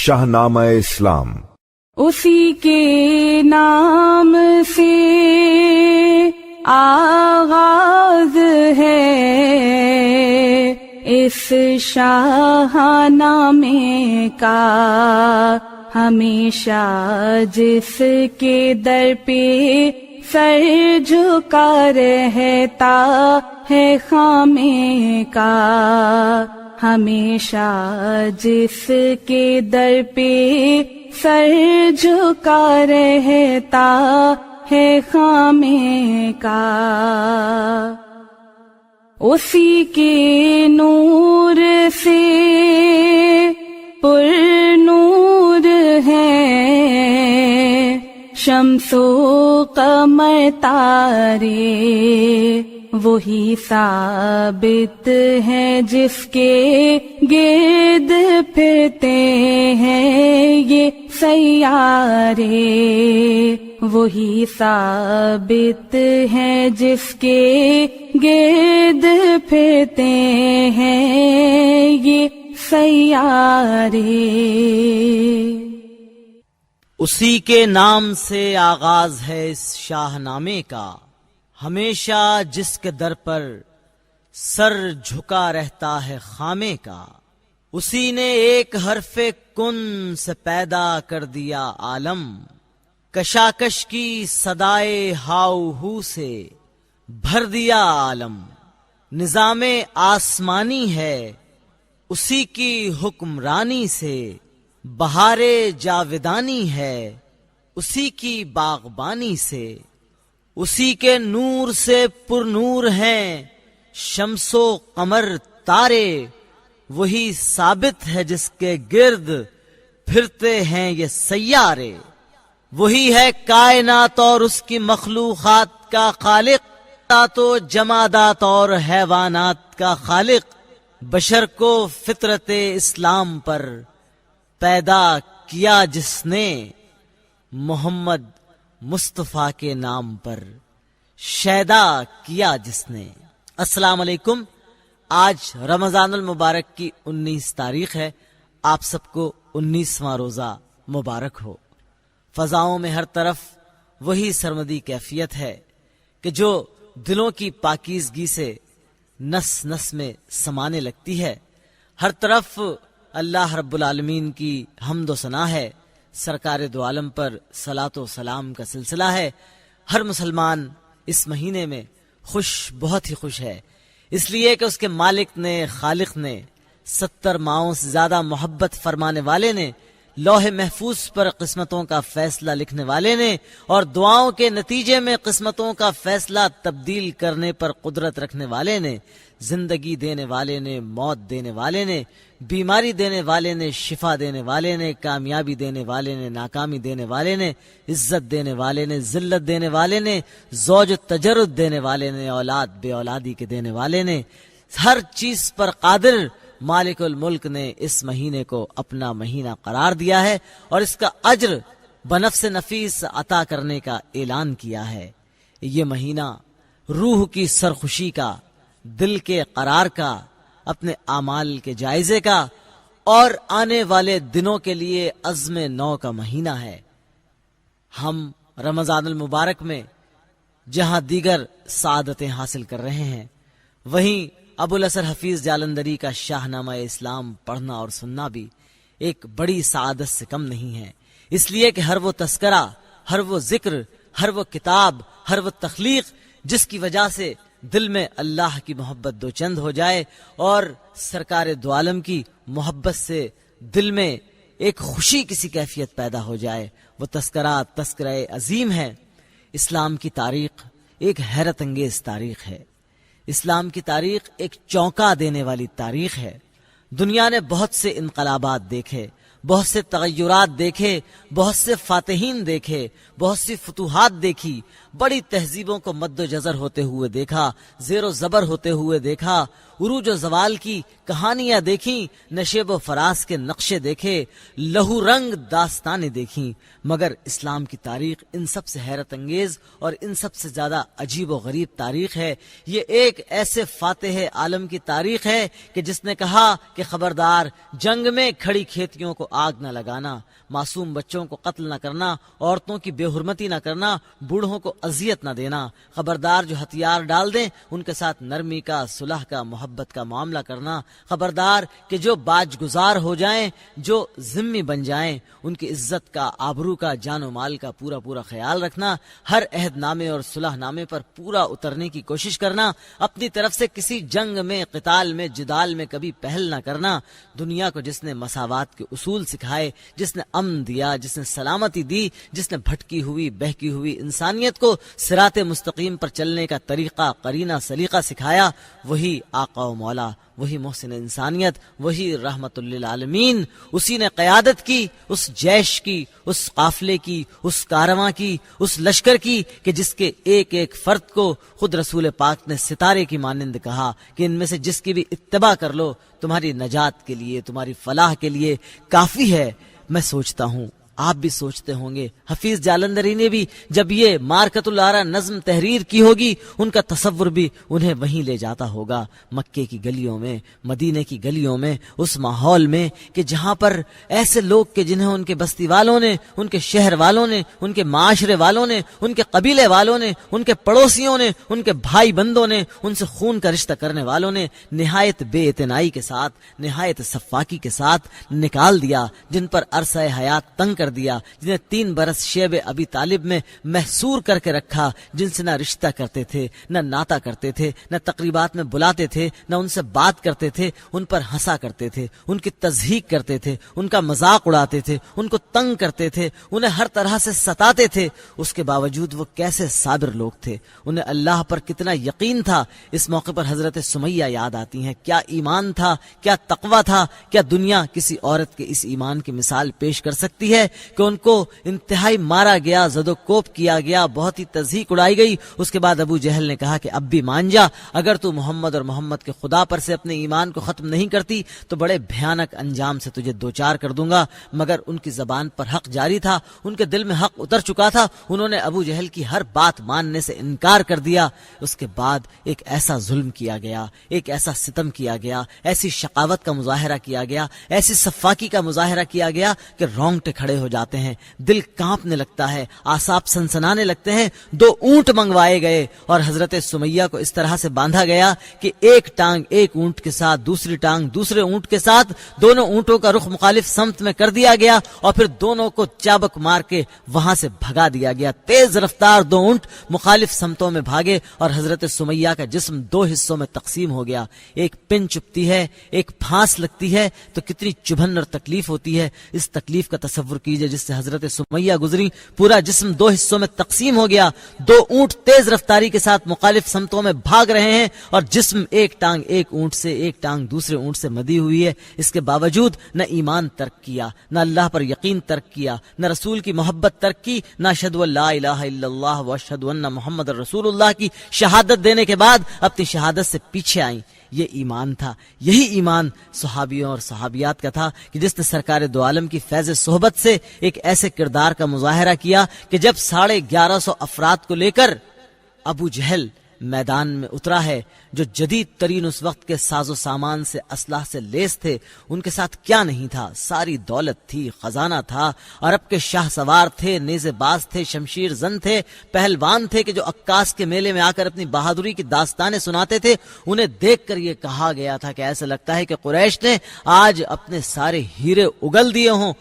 شاہنامہ اسلام اسی کے نام سے آغاز ہے اس شاہنامے کا، ہمیشہ جس کے در پہ سر جھکا رہتا ہے خامے کا، ہمیشہ جس کے در پہ سر جھکا رہتا ہے خامے کا، اسی کے نور سے پر نور ہے شمس و قمر تارے، وہی ثابت ہے جس کے گرد پھرتے ہیں یہ سیارے، وہی ثابت ہے جس کے گرد پھرتے ہیں یہ سیارے۔ اسی کے نام سے آغاز ہے اس شاہ نامے کا، ہمیشہ جس کے در پر سر جھکا رہتا ہے خامے کا، اسی نے ایک حرف کن سے پیدا کر دیا عالم، کشاکش کی صدائے ہاؤ ہو سے بھر دیا عالم، نظام آسمانی ہے اسی کی حکمرانی سے، بہار جاودانی ہے اسی کی باغبانی سے، اسی کے نور سے پر نور ہیں شمس و قمر تارے، وہی ثابت ہے جس کے گرد پھرتے ہیں یہ سیارے، وہی ہے کائنات اور اس کی مخلوقات کا خالق، تو جمادات اور حیوانات کا خالق، بشر کو فطرت اسلام پر پیدا کیا جس نے، محمد مصطفیٰ کے نام پر شیدا کیا جس نے۔ السلام علیکم، آج رمضان المبارک کی 19 تاریخ ہے، آپ سب کو 19واں روزہ مبارک ہو۔ فضاؤں میں ہر طرف وہی سرمدی کیفیت ہے کہ جو دلوں کی پاکیزگی سے نس نس میں سمانے لگتی ہے، ہر طرف اللہ رب العالمین کی حمد و ثنا ہے، سرکار دو عالم پر صلاۃ و سلام کا سلسلہ ہے۔ ہر مسلمان اس مہینے میں خوش، بہت ہی خوش ہے، اس لیے کہ اس کے مالک نے، خالق نے، 70 ماہوں سے زیادہ محبت فرمانے والے نے، لوح محفوظ پر قسمتوں کا فیصلہ لکھنے والے نے، اور دعاؤں کے نتیجے میں قسمتوں کا فیصلہ تبدیل کرنے پر قدرت رکھنے والے نے، زندگی دینے والے نے، موت دینے والے نے، بیماری دینے والے نے، شفا دینے والے نے، کامیابی دینے والے نے، ناکامی دینے والے نے، عزت دینے والے نے، ذلت دینے والے نے، زوج تجرد دینے والے نے، اولاد بے اولادی کے دینے والے نے، ہر چیز پر قادر مالک الملک نے اس مہینے کو اپنا مہینہ قرار دیا ہے اور اس کا اجر بنفس نفیس عطا کرنے کا اعلان کیا ہے۔ یہ مہینہ روح کی سرخوشی کا، دل کے قرار کا، اپنے اعمال کے جائزے کا اور آنے والے دنوں کے لیے عزم نو کا مہینہ ہے۔ ہم رمضان المبارک میں جہاں دیگر سعادتیں حاصل کر رہے ہیں، وہیں ابو الحسن حفیظ جالندری کا شاہنامہ اسلام پڑھنا اور سننا بھی ایک بڑی سعادت سے کم نہیں ہے، اس لیے کہ ہر وہ تذکرہ، ہر وہ ذکر، ہر وہ کتاب، ہر وہ تخلیق جس کی وجہ سے دل میں اللہ کی محبت دو چند ہو جائے اور سرکار دو عالم کی محبت سے دل میں ایک خوشی کسی کیفیت پیدا ہو جائے، وہ تذکرہ عظیم ہے۔ اسلام کی تاریخ ایک حیرت انگیز تاریخ ہے، اسلام کی تاریخ ایک چونکا دینے والی تاریخ ہے۔ دنیا نے بہت سے انقلابات دیکھے، بہت سے تغیرات دیکھے، بہت سے فاتحین دیکھے، بہت سی فتوحات دیکھی، بڑی تہذیبوں کو مد و جزر ہوتے ہوئے دیکھا، زیر و زبر ہوتے ہوئے دیکھا، عروج و زوال کی کہانیاں دیکھیں، نشیب و فراز کے نقشے دیکھے، لہو رنگ داستانیں دیکھیں، مگر اسلام کی تاریخ ان سب سے حیرت انگیز اور ان سب سے زیادہ عجیب و غریب تاریخ ہے۔ یہ ایک ایسے فاتح عالم کی تاریخ ہے کہ جس نے کہا کہ خبردار، جنگ میں کھڑی کھیتیوں کو آگ نہ لگانا، معصوم بچوں کو قتل نہ کرنا، عورتوں کی بے حرمتی نہ کرنا، بوڑھوں کو اذیت نہ دینا، خبردار جو ہتھیار ڈال دیں ان کے ساتھ نرمی کا، صلح کا، محبت کا معاملہ کرنا، خبردار کہ جو باج گزار ہو جائیں، جو ذمہ بن جائیں، ان کی عزت کا، آبرو کا، جان و مال کا پورا خیال رکھنا، ہر عہد نامے اور صلح نامے پر پورا اترنے کی کوشش کرنا، اپنی طرف سے کسی جنگ میں، قتال میں، جدال میں کبھی پہل نہ کرنا۔ دنیا کو جس نے مساوات کے اصول سکھائے، جس نے امن دیا، جس نے سلامتی دی، جس نے بھٹکی ہوئی، بہکی ہوئی انسانیت کو صراط مستقیم پر چلنے کا طریقہ، قرینہ، سلیقہ سکھایا، وہی آقا و مولا، وہی محسن انسانیت، وہی رحمت للعالمین، اسی نے قیادت کی، اس جیش کی، اس قافلے کی، اس کارواں کی، اس لشکر کی کہ جس کے ایک ایک فرد کو خود رسول پاک نے ستارے کی مانند کہا کہ ان میں سے جس کی بھی اتباع کر لو، تمہاری نجات کے لیے، تمہاری فلاح کے لیے کافی ہے۔ میں سوچتا ہوں، آپ بھی سوچتے ہوں گے، حفیظ جالندری نے بھی جب یہ مارکت العرا نظم تحریر کی ہوگی، ان کا تصور بھی انہیں وہیں لے جاتا ہوگا، مکے کی گلیوں میں، مدینے کی گلیوں میں، اس ماحول میں کہ جہاں پر ایسے لوگ کہ جنہیں ان کے بستی والوں نے، ان کے شہر والوں نے، ان کے معاشرے والوں نے، ان کے قبیلے والوں نے، ان کے پڑوسیوں نے، ان کے بھائی بندوں نے، ان سے خون کا رشتہ کرنے والوں نے نہایت بے اعتنائی کے ساتھ، نہایت صفاکی کے ساتھ نکال دیا، جن پر عرصہ حیات تنگ کر دیا، جنہیں 3 برس شیب ابی طالب میں محصور کر کے رکھا، جن سے نہ رشتہ کرتے تھے، نہ ناتا کرتے تھے، نہ تقریبات میں بلاتے تھے، نہ ان سے بات کرتے تھے، ان پر ہنسا کرتے تھے، ان کی تضحیک کرتے تھے، ان کا مذاق اڑاتے تھے، ان کو تنگ کرتے تھے، انہیں ہر طرح سے ستاتے تھے، اس کے باوجود وہ کیسے صابر لوگ تھے، انہیں اللہ پر کتنا یقین تھا۔ اس موقع پر حضرت سمیہ یاد آتی ہیں، کیا ایمان تھا، کیا تقویٰ تھا، کیا دنیا کسی عورت کے اس ایمان کی مثال پیش کر سکتی ہے کہ ان کو انتہائی مارا گیا، زد و کوب کیا گیا، بہت ہی تضحیک اڑائی گئی۔ اس کے بعد ابو جہل نے کہا کہ اب بھی مان جا، اگر تو محمد اور محمد کے خدا پر سے اپنے ایمان کو ختم نہیں کرتی تو بڑے بھیانک انجام سے تجھے دوچار کر دوں گا، مگر ان کی زبان پر حق جاری تھا، ان کے دل میں حق اتر چکا تھا، انہوں نے ابو جہل کی ہر بات ماننے سے انکار کر دیا۔ اس کے بعد ایک ایسا ظلم کیا گیا، ایک ایسا ستم کیا گیا، ایسی شقاوت کا مظاہرہ کیا گیا، ایسی صفاکی کا مظاہرہ کیا گیا کہ رونگٹے کھڑے ہو جاتے ہیں، دل کانپنے لگتا ہے، اعصاب سنسنانے لگتے ہیں۔ 2 اونٹ منگوائے گئے اور حضرت سمیہ کو اس طرح سے باندھا گیا کہ ایک ٹانگ ایک اونٹ کے ساتھ، دوسری ٹانگ دوسرے اونٹ کے ساتھ، دونوں اونٹوں کا رخ مخالف سمت میں کر دیا گیا اور پھر دونوں کو چابک مار کے وہاں سے بھگا دیا گیا۔ تیز رفتار 2 اونٹ مخالف سمتوں میں بھاگے اور حضرت سمیہ کا جسم 2 حصوں میں تقسیم ہو گیا۔ ایک پن چبھتی ہے، ایک پھانس لگتی ہے تو کتنی چبھن اور تکلیف ہوتی ہے، اس تکلیف کا تصور کیجئے جس سے حضرت سمیہ گزری، پورا جسم 2 حصوں میں تقسیم ہو گیا، 2 اونٹ تیز رفتاری کے ساتھ مخالف سمتوں میں بھاگ رہے ہیں اور جسم ایک ٹانگ ایک اونٹ سے، ایک ٹانگ دوسرے اونٹ سے مدی ہوئی ہے۔ اس کے باوجود نہ ایمان ترک کیا، نہ اللہ پر یقین ترک کیا، نہ رسول کی محبت ترک کی، نہ اشہد ان لا الہ الا اللہ و اشہد ان محمد رسول اللہ کی شہادت دینے کے بعد اپنی شہادت سے پیچھے آئیں۔ یہ ایمان تھا، یہی ایمان صحابیوں اور صحابیات کا تھا کہ جس نے سرکار دو عالم کی فیض صحبت سے ایک ایسے کردار کا مظاہرہ کیا کہ جب 1150 افراد کو لے کر ابو جہل میدان میں اترا ہے، جو جدید ترین اس وقت کے ساز و سامان سے، اسلحہ سے لیس تھے، ان کے ساتھ کیا نہیں تھا؟ ساری دولت تھی، خزانہ تھا، عرب کے شاہ سوار تھے، نیزے باز تھے، شمشیر زن تھے، پہلوان تھے کہ جو عکاس کے میلے میں آ کر اپنی بہادری کی داستانیں سناتے تھے۔ انہیں دیکھ کر یہ کہا گیا تھا کہ ایسا لگتا ہے کہ قریش نے آج اپنے سارے ہیرے اگل دیے ہوں۔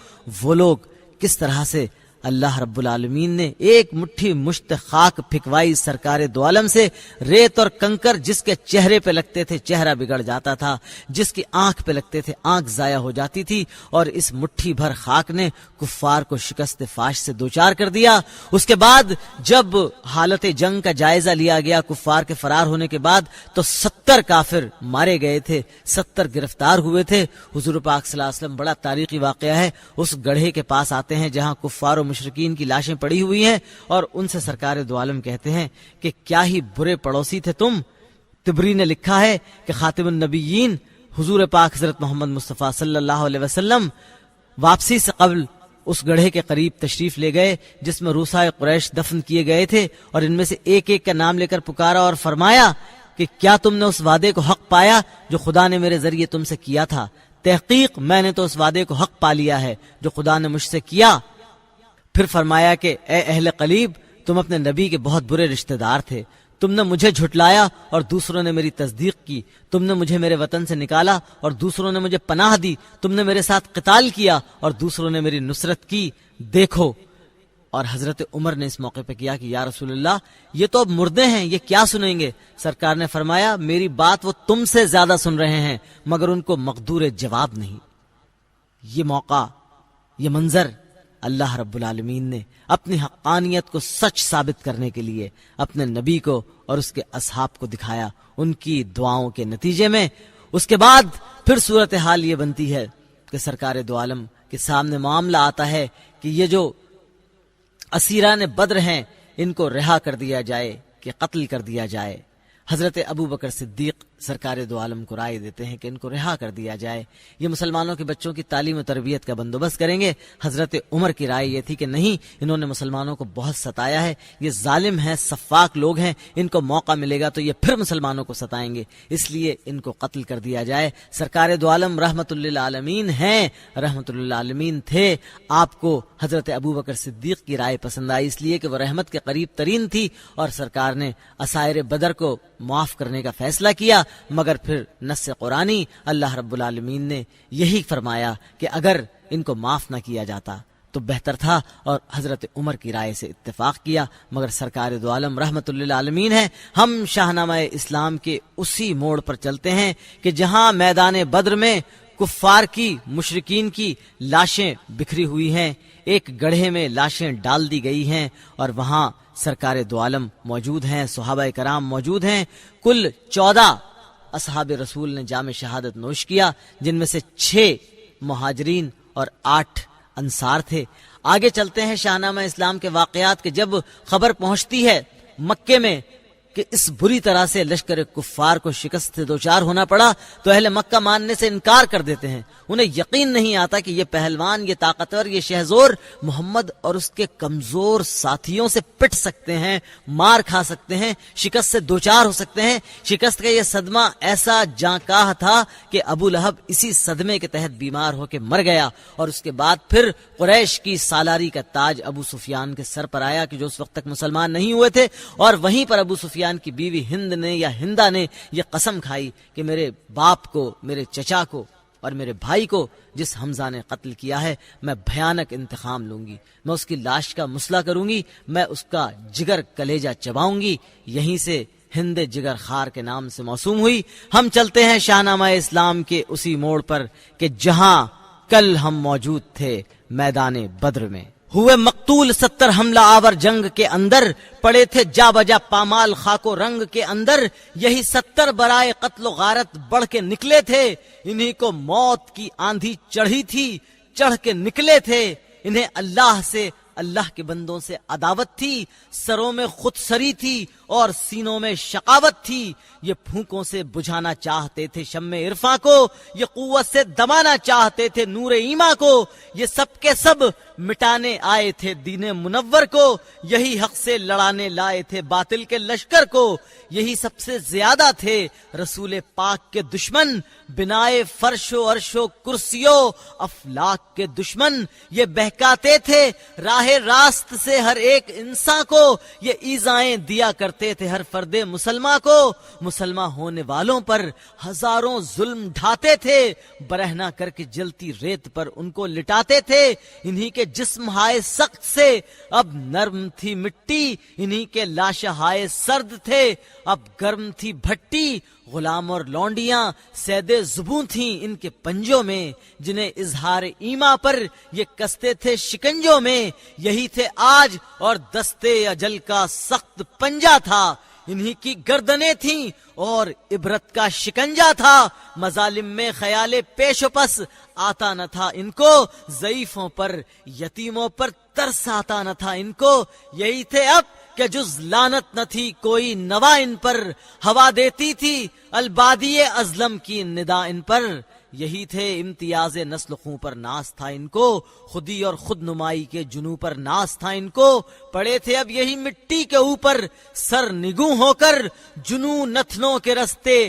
وہ لوگ کس طرح سے اللہ رب العالمین نے ایک مٹھی مشت خاک پھکوائی سرکار دو عالم سے، ریت اور کنکر جس کے چہرے پہ لگتے تھے چہرہ بگڑ جاتا تھا، جس کی آنکھ پہ لگتے تھے آنکھ ضائع ہو جاتی تھی، اور اس مٹھی بھر خاک نے کفار کو شکست فاش سے دوچار کر دیا۔ اس کے بعد جب حالت جنگ کا جائزہ لیا گیا کفار کے فرار ہونے کے بعد، تو 70 کافر مارے گئے تھے، 70 گرفتار ہوئے تھے۔ حضور پاک صلی اللہ علیہ وسلم، بڑا تاریخی واقعہ ہے، اس گڑھے کے پاس آتے ہیں جہاں کفار و مشرکین کی لاشیں پڑی ہوئی ہیں، اور ان سے سرکار دو عالم کہتے ہیں کہ کیا ہی برے پڑوسی تھے تم۔ تبری نے لکھا ہے کہ خاتم النبیین حضور پاک حضرت محمد مصطفیٰ صلی اللہ علیہ وسلم واپسی سے قبل اس گڑھے کے قریب تشریف لے گئے جس میں روسائے قریش دفن کیے گئے تھے، اور ان میں سے ایک ایک کا نام لے کر پکارا اور فرمایا کہ کیا تم نے اس وعدے کو حق پایا جو خدا نے میرے ذریعے تم سے کیا تھا؟ تحقیق میں نے تو اس وعدے کو حق پا لیا ہے جو خدا نے مجھ سے کیا۔ پھر فرمایا کہ اے اہل قلیب، تم اپنے نبی کے بہت برے رشتہ دار تھے، تم نے مجھے جھٹلایا اور دوسروں نے میری تصدیق کی، تم نے مجھے میرے وطن سے نکالا اور دوسروں نے مجھے پناہ دی، تم نے میرے ساتھ قتال کیا اور دوسروں نے میری نصرت کی، دیکھو۔ اور حضرت عمر نے اس موقع پہ کیا کہ یا رسول اللہ، یہ تو اب مردے ہیں، یہ کیا سنیں گے؟ سرکار نے فرمایا میری بات وہ تم سے زیادہ سن رہے ہیں مگر ان کو مقدور جواب نہیں۔ یہ موقع، یہ منظر اللہ رب العالمین نے اپنی حقانیت کو سچ ثابت کرنے کے لیے اپنے نبی کو اور اس کے اصحاب کو دکھایا ان کی دعاؤں کے نتیجے میں۔ اس کے بعد پھر صورتحال یہ بنتی ہے کہ سرکار دو عالم کے سامنے معاملہ آتا ہے کہ یہ جو اسیران بدر ہیں ان کو رہا کر دیا جائے کہ قتل کر دیا جائے۔ حضرت ابو بکر صدیق سرکار دو عالم کو رائے دیتے ہیں کہ ان کو رہا کر دیا جائے، یہ مسلمانوں کے بچوں کی تعلیم و تربیت کا بندوبست کریں گے۔ حضرت عمر کی رائے یہ تھی کہ نہیں، انہوں نے مسلمانوں کو بہت ستایا ہے، یہ ظالم ہیں، سفاک لوگ ہیں، ان کو موقع ملے گا تو یہ پھر مسلمانوں کو ستائیں گے، اس لیے ان کو قتل کر دیا جائے۔ سرکار دو عالم رحمت للعالمین ہیں، رحمت للعالمین تھے، آپ کو حضرت ابو بکر صدیق کی رائے پسند آئی اس لیے کہ وہ رحمت کے قریب ترین تھی، اور سرکار نے اسائر بدر کو معاف کرنے کا فیصلہ کیا۔ مگر پھر نص قرآنی اللہ رب العالمین نے یہی فرمایا کہ اگر ان کو معاف نہ کیا جاتا تو بہتر تھا، اور حضرت عمر کی رائے سے اتفاق کیا۔ مگر سرکار دو عالم رحمت للعالمین ہے۔ ہم شاہنامہ اسلام کے اسی موڑ پر چلتے ہیں کہ جہاں میدان بدر میں کفار کی، مشرکین کی لاشیں بکھری ہوئی ہیں، ایک گڑھے میں لاشیں ڈال دی گئی ہیں، اور وہاں سرکار دو عالم موجود ہیں، صحابہ کرام موجود ہیں۔ کل 14 اصحاب رسول نے جام شہادت نوش کیا، جن میں سے 6 مہاجرین اور 8 انصار تھے۔ آگے چلتے ہیں شاہنامہ اسلام کے واقعات کے جب خبر پہنچتی ہے مکے میں کہ اس بری طرح سے لشکر کفار کو شکست سے دوچار ہونا پڑا تو اہل مکہ ماننے سے انکار کر دیتے ہیں۔ انہیں یقین نہیں آتا کہ یہ پہلوان، یہ طاقتور، یہ شہزور محمد اور اس کے کمزور ساتھیوں سے پٹ سکتے ہیں، مار کھا سکتے ہیں، شکست سے دوچار ہو سکتے ہیں۔ شکست کا یہ صدمہ ایسا جاں تھا کہ ابو لہب اسی صدمے کے تحت بیمار ہو کے مر گیا، اور اس کے بعد پھر قریش کی سالاری کا تاج ابو سفیان کے سر پر آیا کہ جو اس وقت تک مسلمان نہیں ہوئے تھے، اور وہیں پر ابو سفیان کی بیوی ہند نے یا ہندا نے یہ قسم کھائی کہ میرے باپ کو، میرے چچا کو اور میرے بھائی کو جس حمزہ نے قتل کیا ہے میں بھیانک انتقام لوں گی، میں اس کی لاش کا مسئلہ کروں گی، میں اس کا جگر کلیجہ چباؤں گی۔ یہیں سے ہند جگر خار کے نام سے موسوم ہوئی۔ ہم چلتے ہیں شاہنامہ اسلام کے اسی موڑ پر کہ جہاں کل ہم موجود تھے میدان بدر میں۔ ہوئے مقتول 70 حملہ آور جنگ کے اندر، پڑے تھے جا بجا پامال خاک و رنگ کے اندر، یہی 70 برائے قتل و غارت بڑھ کے نکلے تھے، انہی کو موت کی آندھی چڑھی تھی، چڑھ کے نکلے تھے، انہیں اللہ سے، اللہ کے بندوں سے عداوت تھی، سروں میں خود سری تھی اور سینوں میں شقاوت تھی، یہ پھونکوں سے بجھانا چاہتے تھے شمع عرفاں کو، یہ قوت سے دمانا چاہتے تھے نور ایمان کو، یہ سب کے سب مٹانے آئے تھے دین منور کو، یہی حق سے لڑانے لائے تھے باطل کے لشکر کو، یہی سب سے زیادہ تھے رسول پاک کے دشمن، بنائے فرش و عرش و کرسیوں افلاک کے دشمن، یہ بہکاتے تھے راہ راست سے ہر ایک انسان کو، یہ ایذائیں دیا کرتے تھے ہر فرد مسلمان کو، مسلمان ہونے والوں پر ہزاروں ظلم ڈھاتے تھے، برہنہ کر کے جلتی ریت پر ان کو لٹاتے تھے، انہی کے جسم ہائے سخت سے اب نرم تھی مٹی، انہی کے لاشہ ہائے سرد تھے اب گرم تھی بھٹی، غلام اور لونڈیاں سید زبوں تھیں ان کے پنجوں میں، جنہیں اظہار ایمان پر یہ کستے تھے شکنجوں میں، یہی تھے آج اور دستے اجل کا سخت پنجہ تھا، انہی کی گردنیں تھیں اور عبرت کا شکنجا تھا، مظالم میں خیال پیش و پس آتا نہ تھا ان کو، ضعیفوں پر یتیموں پر ترس آتا نہ تھا ان کو، یہی تھے اب کہ جز لعنت نہ تھی کوئی نوا ان پر، ہوا دیتی تھی البادی ازلم کی ندا ان پر، یہی تھے امتیاز نسل خوں پر ناز تھا ان کو، خودی اور خود نمائی کے جنوں پر ناز تھا ان کو، پڑے تھے اب یہی مٹی کے اوپر سر نگوں ہو کر، جنوں نتنوں کے رستے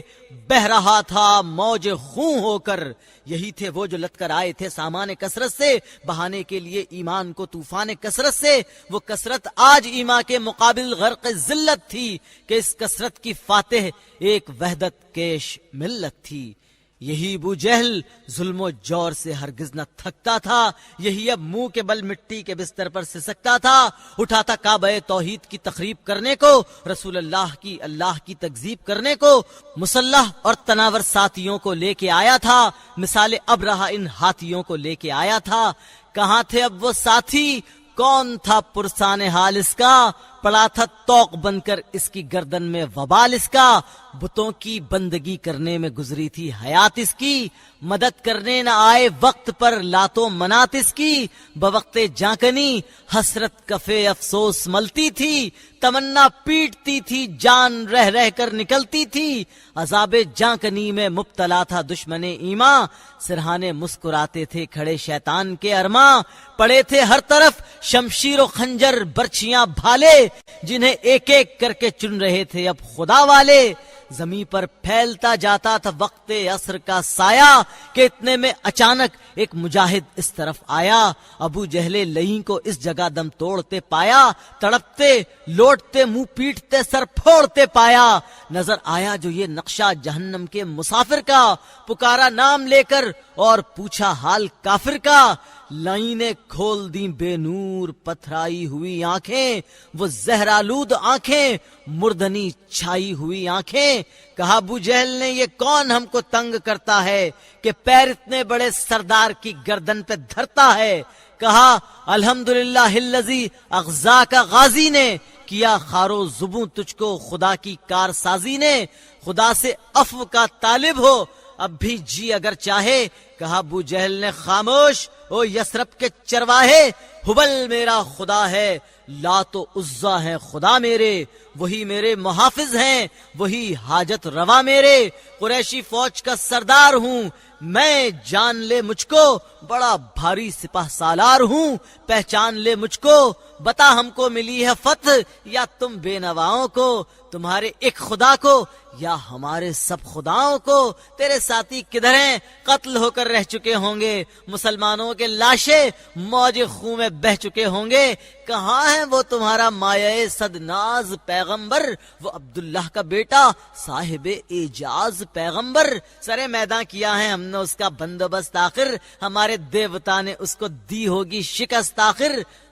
بہ رہا تھا موج خوں ہو کر، یہی تھے وہ جو لت کر آئے تھے سامان کثرت سے، بہانے کے لیے ایمان کو طوفان کثرت سے، وہ کثرت آج ایمان کے مقابل غرق ذلت تھی کہ اس کثرت کی فاتح ایک وحدت کیش ملت تھی، یہی ابو جہل ظلم و جور سے ہرگز نہ تھکتا تھا، یہی اب منہ کے بل مٹی کے بستر پر سسکتا تھا، اٹھا تھا کعبہ توحید کی تخریب کرنے کو، رسول اللہ کی تکذیب کرنے کو، مسلح اور تناور ساتھیوں کو لے کے آیا تھا، مثال ابرہہ ان ہاتھیوں کو لے کے آیا تھا، کہاں تھے اب وہ ساتھی، کون تھا پرسان حال اس کا، پڑا تھا توق بن کر اس کی گردن میں وبال اس کا، بتوں کی بندگی کرنے میں گزری تھی حیات اس کی، مدد کرنے نہ آئے وقت پر لاتوں منات اس کی، بوقت جانکنی حسرت کفے افسوس ملتی تھی، تمنا پیٹتی تھی جان رہ رہ کر نکلتی تھی، عذاب جانکنی میں مبتلا تھا دشمن ایمان، سرہانے مسکراتے تھے کھڑے شیطان کے ارماں، پڑے تھے ہر طرف شمشیر و خنجر برچیاں بھالے، جنہیں ایک ایک کر کے چن رہے تھے اب خدا والے، زمین پر پھیلتا جاتا تھا وقت عصر کا سایہ، کہ اتنے میں اچانک ایک مجاہد اس طرف آیا، ابو جہل لئیں کو اس جگہ دم توڑتے پایا، تڑپتے لوٹتے منہ پیٹتے سر پھوڑتے پایا، نظر آیا جو یہ نقشہ جہنم کے مسافر کا، پکارا نام لے کر اور پوچھا حال کافر کا، لائنیں کھول دیں بے نور پتھرائی ہوئی آنکھیں، وہ زہرآلود آنکھیں مردنی چھائی ہوئی آنکھیں، کہا ابو جہل نے یہ کون ہم کو تنگ کرتا ہے کہ پیر اتنے بڑے سردار کی گردن پہ دھرتا ہے، کہا الحمدللہ الذی اغزا کا غازی نے کیا خارو زبوں تجھ کو خدا کی کار سازی نے، خدا سے عفو کا طالب ہو اب بھی جی اگر چاہے، کہا ابو جہل نے خاموش او یسرب کے چرواہے، حبل میرا خدا ہے لات و عزا ہے خدا میرے، وہی میرے محافظ ہیں وہی حاجت روا میرے، قریشی فوج کا سردار ہوں میں، جان لے مجھ کو بڑا بھاری سپہ سالار ہوں، پہچان لے مجھ کو بتا ہم کو ملی ہے فتح یا تم بے نواؤں کو، تمہارے ایک خدا کو یا ہمارے سب خداؤں کو، تیرے ساتھی کدھر ہیں قتل ہو کر رہ چکے ہوں گے، مسلمانوں کے لاشیں موج خون میں بہ چکے ہوں گے، کہاں ہے وہ تمہارا مایہ صد ناز پیغمبر، وہ عبداللہ کا بیٹا صاحب اعجاز پیغمبر، سرے میدان کیا ہے ہم نے اس کا بندوبست، آخر ہمارے دیوتا نے اس کو دی ہوگی شکست آخر،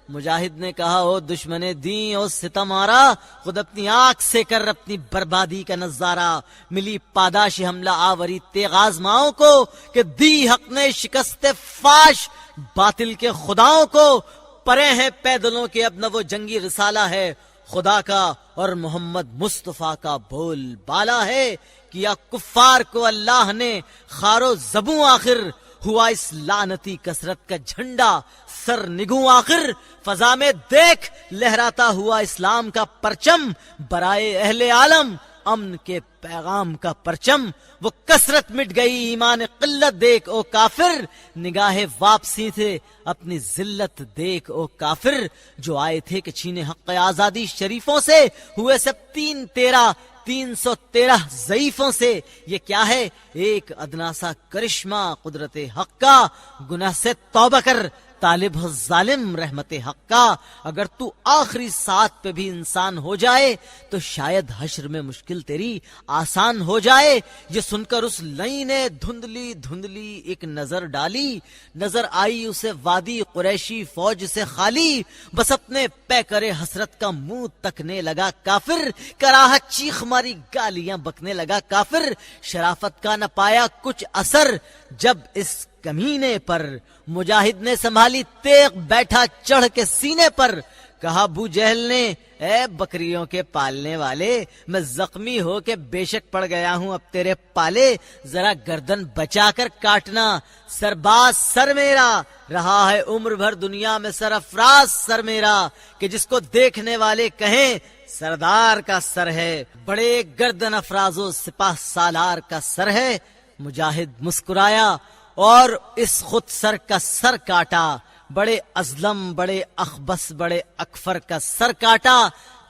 مجاہد نے کہا او دشمن دین او ستم آرا، خود اپنی آنکھ سے کر اپنی بربادی کا نظارہ، ملی پاداش حملہ آوری تیغ آزماؤں کو، کہ دی حق نے شکست فاش باطل کے خداؤں کو، پرے ہیں پیدلوں کے اب نہ وہ جنگی رسالہ ہے، خدا کا اور محمد مصطفیٰ کا بول بالا ہے، کیا کفار کو اللہ نے خارو زبوں آخر، ہوا اس لعنتی کثرت کا جھنڈا سر نگوں آخر، فضا میں دیکھ لہراتا ہوا اسلام کا پرچم، برائے اہل عالم امن کے پیغام کا پرچم، وہ کثرت مٹ گئی ایمان قلت دیکھ او کافر، نگاہ واپسی تھے اپنی ذلت دیکھ او کافر، جو آئے تھے کہ چھینے حق آزادی شریفوں سے، ہوئے سب 313 ضعیفوں سے، یہ کیا ہے ایک ادنا سا کرشمہ قدرت حق کا، گناہ سے توبہ کر طالب ظالم رحمت حق کا، اگر تو آخری ساتھ پہ بھی انسان ہو جائے تو شاید حشر میں مشکل تیری آسان ہو جائے، یہ سن کر اس لئی نے دھندلی ایک نظر ڈالی، نظر آئی اسے وادی قریشی فوج سے خالی، بس اپنے پے کرے حسرت کا منہ تکنے لگا کافر، کراہت چیخ ماری گالیاں بکنے لگا کافر، شرافت کا نہ پایا کچھ اثر، جب اس کمینے پر مجاہد نے سنبھالی تیغ بیٹھا چڑھ کے سینے پر، کہا ابو جہل نے اے بکریوں کے پالنے والے، میں زخمی ہو کے بے شک پڑ گیا ہوں اب تیرے پالے، ذرا گردن بچا کر کاٹنا، سرباز سر میرا رہا ہے عمر بھر دنیا میں سرفراز سر میرا، کہ جس کو دیکھنے والے کہیں سردار کا سر ہے، بڑے گردن افراز و سپاہ سالار کا سر ہے۔ مجاہد مسکرایا اور اس خود سر کا سر کاٹا، بڑے ازلم بڑے اخبس بڑے اکفر کا سر کاٹا،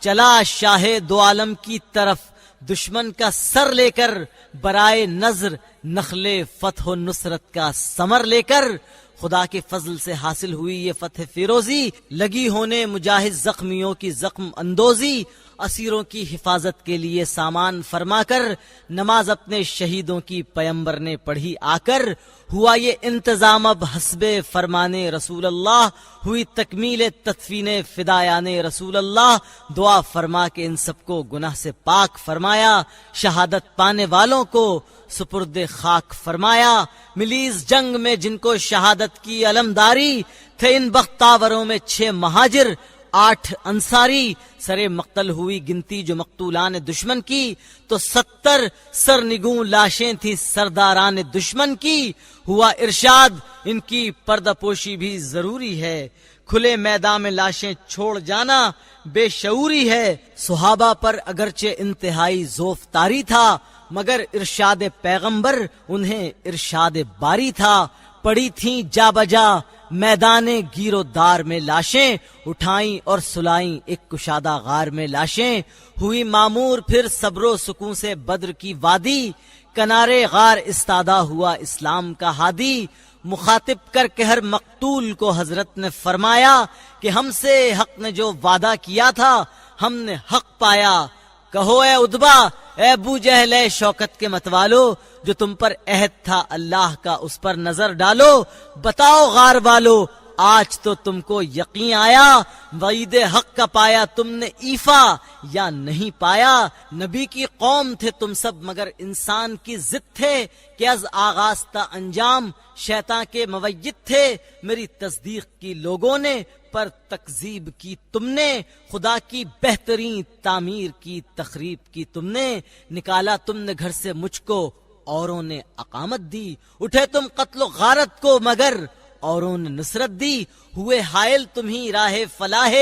چلا شاہ دو عالم کی طرف دشمن کا سر لے کر، برائے نظر نخل فتح و نصرت کا ثمر لے کر۔ خدا کے فضل سے حاصل ہوئی یہ فتح فیروزی، لگی ہونے مجاہد زخمیوں کی زخم اندوزی، اسیروں کی حفاظت کے لیے سامان فرما کر، نماز اپنے شہیدوں کی پیمبر نے پڑھی آ کر، ہوا یہ انتظام اب حسب فرمانے رسول اللہ، ہوئی تکمیل تدفین فدایان رسول اللہ، دعا فرما کے ان سب کو گناہ سے پاک فرمایا، شہادت پانے والوں کو سپرد خاک فرمایا، ملی اس جنگ میں جن کو شہادت کی علمداری، تھے ان بختاوروں میں 6 مہاجر 8 انصاری، سرے مقتل ہوئی گنتی جو مقتولان دشمن کی، تو 70 سرنگوں لاشیں تھی سرداران دشمن کی، ہوا ارشاد ان کی پردہ پوشی بھی ضروری ہے، کھلے میدان میں لاشیں چھوڑ جانا بے شعوری ہے، صحابہ پر اگرچہ انتہائی ذوف طاری تھا، مگر ارشاد پیغمبر انہیں ارشاد باری تھا، پڑی تھیں جا بجا میدان گیر و دار میں لاشیں، اٹھائیں اور سلائیں ایک کشادہ غار میں لاشیں، ہوئی معمور پھر صبر و سکون سے بدر کی وادی، کنارے غار استادہ ہوا اسلام کا ہادی، مخاطب کر کے ہر مقتول کو حضرت نے فرمایا کہ ہم سے حق نے جو وعدہ کیا تھا ہم نے حق پایا، کہو اے ادبا اے ابو جہل اے شوکت کے متوالو، جو تم پر عہد تھا اللہ کا اس پر نظر ڈالو، بتاؤ غار والو آج تو تم کو یقین آیا، وعید حق کا پایا تم نے ایفا یا نہیں پایا، نبی کی قوم تھے تم سب مگر انسان کی ضد تھے، کہ از آغاز تا انجام شیطان کے موید تھے، میری تصدیق کی لوگوں نے پر تکذیب کی تم نے، خدا کی بہترین تعمیر کی تخریب کی تم نے، نکالا تم نے گھر سے مجھ کو اوروں نے اقامت دی، اٹھے تم قتل و غارت کو مگر اوروں نے نصرت دی، ہوئے حائل تم ہی راہ فلاح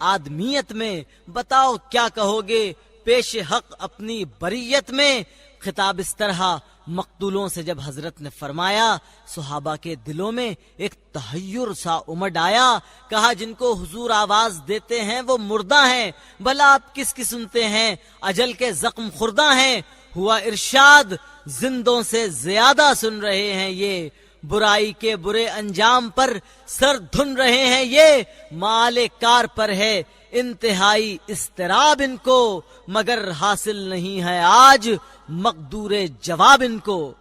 آدمیت میں، بتاؤ کیا کہو گے پیش حق اپنی بریت میں، خطاب اس طرح مقتولوں سے جب حضرت نے فرمایا، صحابہ کے دلوں میں ایک تحیر سا امڈ آیا، کہا جن کو حضور آواز دیتے ہیں وہ مردہ ہیں، بھلا آپ کس کی سنتے ہیں، اجل کے زخم خوردہ ہیں، ہوا ارشاد زندوں سے زیادہ سن رہے ہیں یہ، برائی کے برے انجام پر سر دھن رہے ہیں یہ، مال کار پر ہے انتہائی اضطراب ان کو، مگر حاصل نہیں ہے آج مقدور جواب ان کو،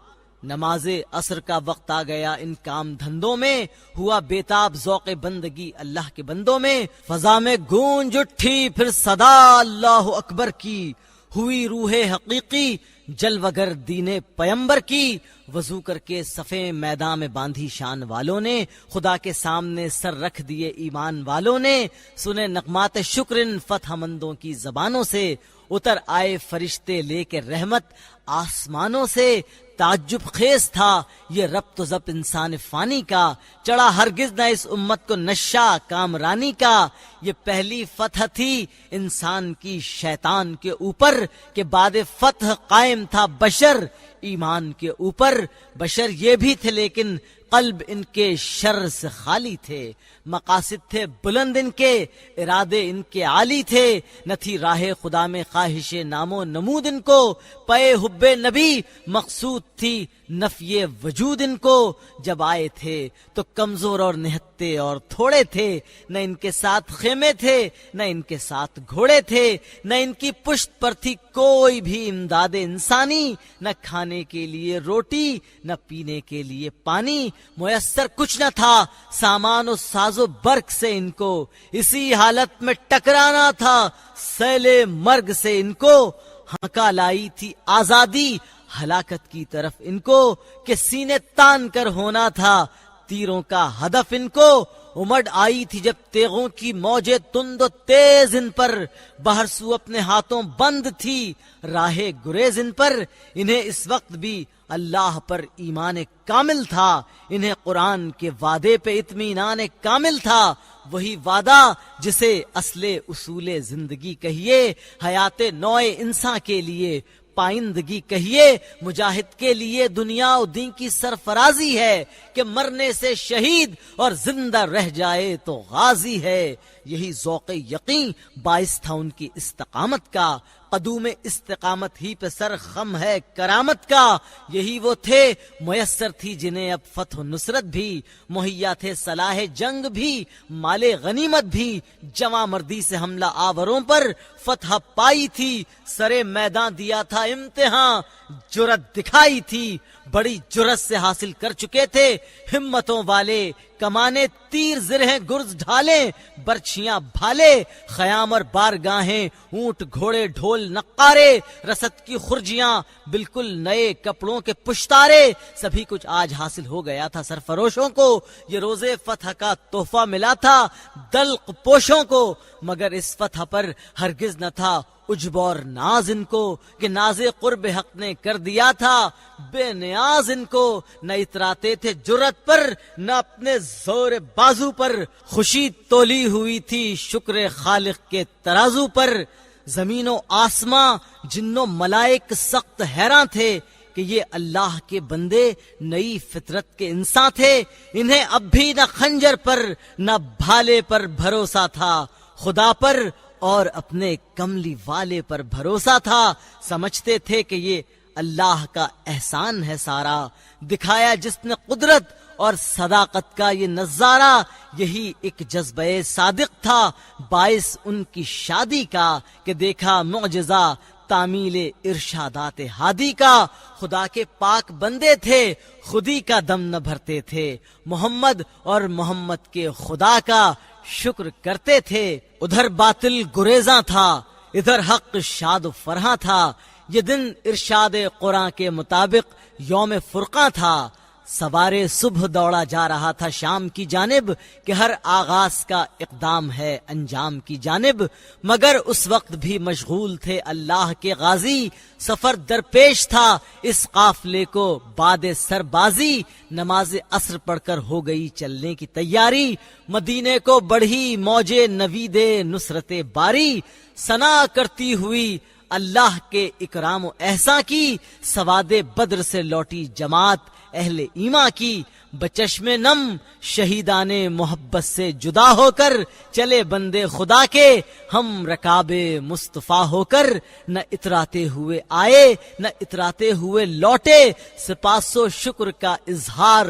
نماز عصر کا وقت آ گیا ان کام دھندوں میں، ہوا بیتاب ذوق بندگی اللہ کے بندوں میں، فضا میں گونج اٹھی پھر صدا اللہ اکبر کی، ہوئی روح حقیقی جلوگر دین پیمبر کی، وضو کر کے صفے میدان میں باندھی شان والوں نے، خدا کے سامنے سر رکھ دیے ایمان والوں نے، سنے نغمات شکر ان فتح مندوں کی زبانوں سے، اتر آئے فرشتے لے کے رحمت آسمانوں سے، تعجب خیز تھا یہ ربط و ضبط انسان فانی کا، چڑھا ہرگز نہ اس امت کو نشہ کامرانی کا، یہ پہلی فتح تھی انسان کی شیطان کے اوپر، کہ بعد فتح قائم تھا بشر ایمان کے اوپر، بشر یہ بھی تھے لیکن قلب ان کے شر سے خالی تھے، مقاصد تھے بلند ان کے، ارادے ان کے عالی تھے، نہ تھی راہ خدا میں خواہش نام و نمود ان کو، پے حب نبی مقصود تھی نفی وجود ان کو، جب آئے تھے تو کمزور اور نہتے اور تھوڑے تھے، نہ ان کے ساتھ خیمے تھے نہ ان کے ساتھ گھوڑے تھے، نہ ان کی پشت پر تھی کوئی بھی امداد انسانی، نہ کھانے کے لیے روٹی نہ پینے کے لیے پانی، میسر کچھ نہ تھا سامان و ساز و برق سے ان کو، اسی حالت میں ٹکرانا تھا سیل مرگ سے ان کو، ہنکا لائی تھی آزادی ہلاکت کی طرف ان کو، کہ سینے تان کر ہونا تھا تیروں کا ہدف ان کو امڑ آئی تھی جب تیغوں کی موجیں تند و تیز ان پر، بہر سو اپنے ہاتھوں بند تھی راہ گریز ان پر۔ انہیں اس وقت بھی اللہ پر ایمان کامل تھا، انہیں قرآن کے وعدے پہ اطمینان کامل تھا، وہی وعدہ جسے اصل اصول زندگی کہیے، حیات نوع انسان کے لیے پائندگی کہیے، مجاہد کے لیے دنیا و دین کی سرفرازی ہے کہ مرنے سے شہید اور زندہ رہ جائے تو غازی ہے۔ یہی ذوق یقین باعث تھا ان کی استقامت کا، قدوم استقامت ہی پہ سر خم ہے کرامت کا۔ یہی وہ تھے میسر تھی جنہیں اب فتح و نصرت بھی، مہیا تھے صلاح جنگ بھی، مال غنیمت بھی، جواں مردی سے حملہ آوروں پر فتح پائی تھی، سرے میدان دیا تھا امتحان، جرت دکھائی تھی، بڑی جرت سے حاصل کر چکے تھے ہمتوں والے، کمانے تیر زرہیں گرز ڈھالے، برچھیاں بھالے، خیام اور بارگاہیں، اونٹ گھوڑے ڈھول نقارے، رسد کی خرجیاں، بالکل نئے کپڑوں کے پشتارے، سبھی کچھ آج حاصل ہو گیا تھا سرفروشوں کو، یہ روز فتح کا تحفہ ملا تھا دلق پوشوں کو، مگر اس فتح پر ہرگز نہ تھا عجب اور ناز ان کو، کہ ناز قرب حق نے کر دیا تھا بے نیاز ان کو، نہ اتراتے تھے جرت پر نہ اپنے زور بازو پر، خوشی تولی ہوئی تھی شکر خالق کے ترازو پر، زمین و آسماں جن و ملائک سخت حیراں تھے کہ یہ اللہ کے بندے نئی فطرت کے انسان تھے، انہیں اب بھی نہ خنجر پر نہ بھالے پر بھروسہ تھا، خدا پر اور اپنے کملی والے پر بھروسہ تھا، سمجھتے تھے کہ یہ اللہ کا احسان ہے سارا، دکھایا جس نے قدرت اور صداقت کا یہ نظارہ، یہی ایک جذبہ صادق تھا باعث ان کی شادی کا، کہ دیکھا معجزہ تعمیل ارشادات ہادی کا، خدا کے پاک بندے تھے خودی کا دم نہ بھرتے تھے، محمد اور محمد کے خدا کا شکر کرتے تھے، ادھر باطل گریزاں تھا ادھر حق شاد و فرحاں تھا، یہ دن ارشاد قرآن کے مطابق یوم فرقاں تھا، سوارے صبح دوڑا جا رہا تھا شام کی جانب، کہ ہر آغاز کا اقدام ہے انجام کی جانب، مگر اس وقت بھی مشغول تھے اللہ کے غازی، سفر درپیش تھا اس قافلے کو بعد سربازی، نماز عصر پڑھ کر ہو گئی چلنے کی تیاری، مدینے کو بڑھی موجے نوید نصرت باری، ثنا کرتی ہوئی اللہ کے اکرام و احسان کی، سواد بدر سے لوٹی جماعت اہل ایمان کی، بچشم نم شہیدان محبت سے جدا ہو کر چلے بندے خدا کے، ہم رکاب مصطفیٰ ہو کر نہ اتراتے ہوئے آئے نہ اتراتے ہوئے لوٹے، سپاس و شکر کا اظہار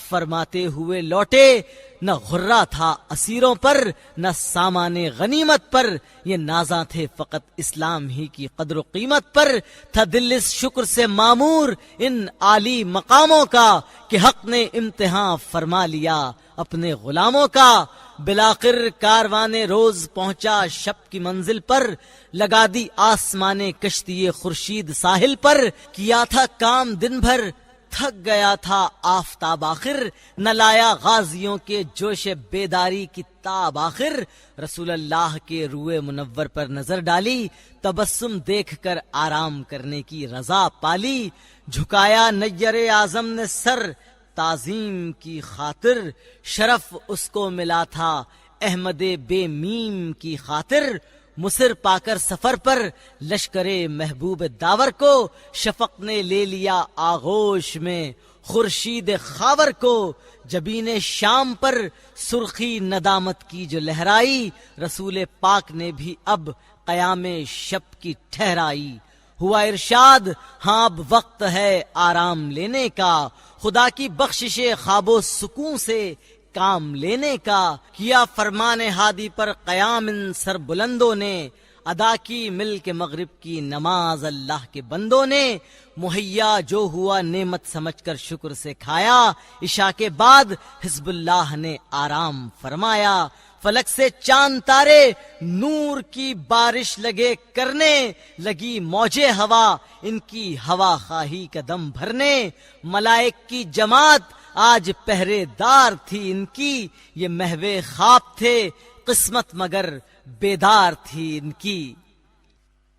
فرماتے ہوئے لوٹے، نہ غرہ تھا اسیروں پر نہ سامان غنیمت پر، یہ نازاں تھے فقط اسلام ہی کی قدر و قیمت پر، تھا دل اس شکر سے معمور ان عالی مقاموں کا، کہ حق نے امتحان فرما لیا اپنے غلاموں کا، بلاخر کاروان روز پہنچا شب کی منزل پر، لگا دی آسمان کشتی خورشید ساحل پر، کیا تھا کام دن بھر تھک گیا تھا آفتاب آخر، نہ لایا غازیوں کے جوش بیداری کی تاب آخر، رسول اللہ کے روئے منور پر نظر ڈالی، تبسم دیکھ کر آرام کرنے کی رضا پالی، جھکایا نیر اعظم نے سر تعظیم کی خاطر، شرف اس کو ملا تھا احمد بے میم کی خاطر، مصر پا کر سفر پر لشکر محبوب داور کو، شفق نے لے لیا آغوش میں خورشید خاور کو، جبین شام پر سرخی ندامت کی جو لہرائی، رسول پاک نے بھی اب قیام شب کی ٹھہرائی، ہوا ارشاد ہاں اب وقت ہے آرام لینے کا، خدا کی بخشش خواب و سکون سے کام لینے کا، کیا فرمان ہادی پر قیام ان سر بلندوں نے، ادا کی مل کے مغرب کی نماز اللہ کے بندوں نے، مہیا جو ہوا نعمت سمجھ کر شکر سے کھایا، عشاء کے بعد حزب اللہ نے آرام فرمایا، فلک سے چاند تارے نور کی بارش لگے کرنے، لگی موجے ہوا ان کی ہوا خواہی کا دم بھرنے، ملائک کی جماعت آج پہرے دار تھی ان کی، یہ محو خواب تھے قسمت مگر بیدار تھی ان کی۔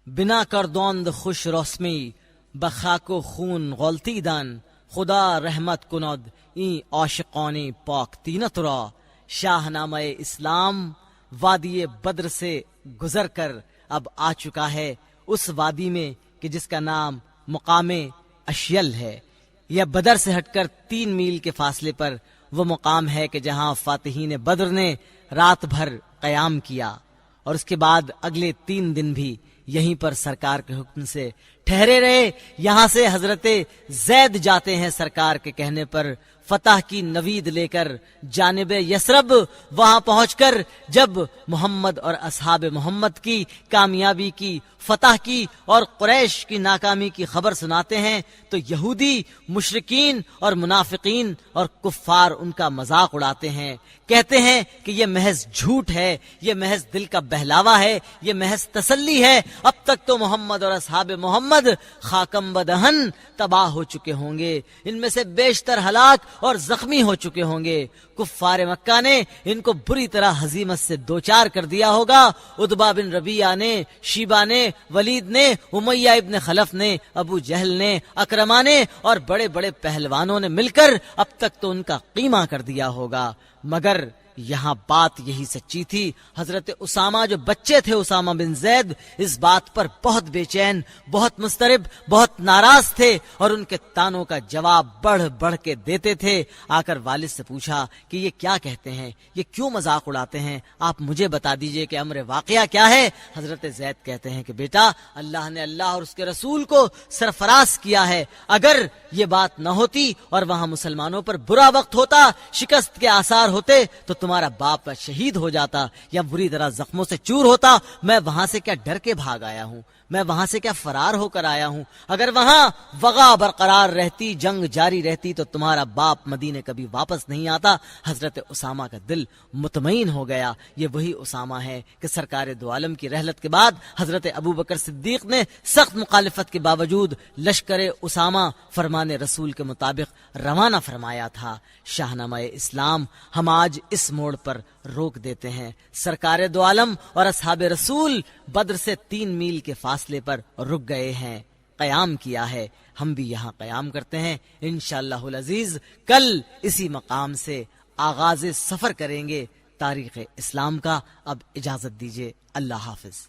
بنا کردوند خوش رسمی بخاک و خون غلطی دن، خدا رحمت کند این عاشقان پاک تینت را۔ شاہ نامہ اسلام وادی بدر سے گزر کر اب آ چکا ہے اس وادی میں کہ جس کا نام مقام اشیل ہے۔ یہ بدر سے ہٹ کر 3 میل کے فاصلے پر وہ مقام ہے کہ جہاں فاتحین بدر نے رات بھر قیام کیا، اور اس کے بعد اگلے 3 دن بھی یہیں پر سرکار کے حکم سے ٹھہرے رہے۔ یہاں سے حضرت زید جاتے ہیں سرکار کے کہنے پر فتح کی نوید لے کر جانب یثرب۔ وہاں پہنچ کر جب محمد اور اصحاب محمد کی کامیابی کی، فتح کی اور قریش کی ناکامی کی خبر سناتے ہیں تو یہودی مشرکین اور منافقین اور کفار ان کا مذاق اڑاتے ہیں، کہتے ہیں کہ یہ محض جھوٹ ہے، یہ محض دل کا بہلاوا ہے، یہ محض تسلی ہے۔ اب تک تو محمد اور اصحاب محمد خاکم بدہن تباہ ہو چکے ہوں گے، ان میں سے بیشتر ہلاک اور زخمی ہو چکے ہوں گے۔ کفار مکہ نے ان کو بری طرح ہزیمت سے دوچار کر دیا ہوگا۔ عتبہ بن ربیعہ نے، شیبہ نے، ولید نے، امیہ ابن خلف نے، ابو جہل نے، اکرمہ نے اور بڑے بڑے پہلوانوں نے مل کر اب تک تو ان کا قیمہ کر دیا ہوگا۔ مگر یہاں بات یہی سچی تھی۔ حضرت اسامہ جو بچے تھے، اسامہ بن زید، اس بات پر بہت بے چین، بہت مضطرب، بہت ناراض تھے، اور ان کے تانوں کا جواب بڑھ بڑھ کے دیتے تھے۔ آ کر والد سے پوچھا کہ یہ کیا کہتے ہیں، یہ کیوں مذاق اڑاتے ہیں، آپ مجھے بتا دیجئے کہ امر واقعہ کیا ہے۔ حضرت زید کہتے ہیں کہ بیٹا، اللہ نے اللہ اور اس کے رسول کو سرفراز کیا ہے، اگر یہ بات نہ ہوتی اور وہاں مسلمانوں پر برا وقت ہوتا، شکست کے آثار ہوتے، تو تمہارا باپ شہید ہو جاتا یا بری طرح زخموں سے چور ہوتا۔ میں وہاں سے کیا ڈر کے بھاگ آیا ہوں، میں وہاں سے کیا فرار ہو کر آیا ہوں۔ اگر وہاں وغا برقرار رہتی، جنگ جاری رہتی، تو تمہارا باپ مدینے کبھی واپس نہیں آتا۔ حضرت اسامہ کا دل مطمئن ہو گیا۔ یہ وہی اسامہ ہے کہ سرکار دو عالم کی رحلت کے بعد حضرت ابوبکر صدیق نے سخت مخالفت کے باوجود لشکر اسامہ فرمان رسول کے مطابق روانہ فرمایا تھا۔ شاہنامہ اسلام ہم آج اس موڑ پر روک دیتے ہیں۔ سرکار دو عالم اور اصحاب رسول بدر سے 3 میل کے فاصلے پر رک گئے ہیں، قیام کیا ہے۔ ہم بھی یہاں قیام کرتے ہیں انشاءاللہ العزیز۔ کل اسی مقام سے آغاز سفر کریں گے تاریخ اسلام کا۔ اب اجازت دیجیے، اللہ حافظ۔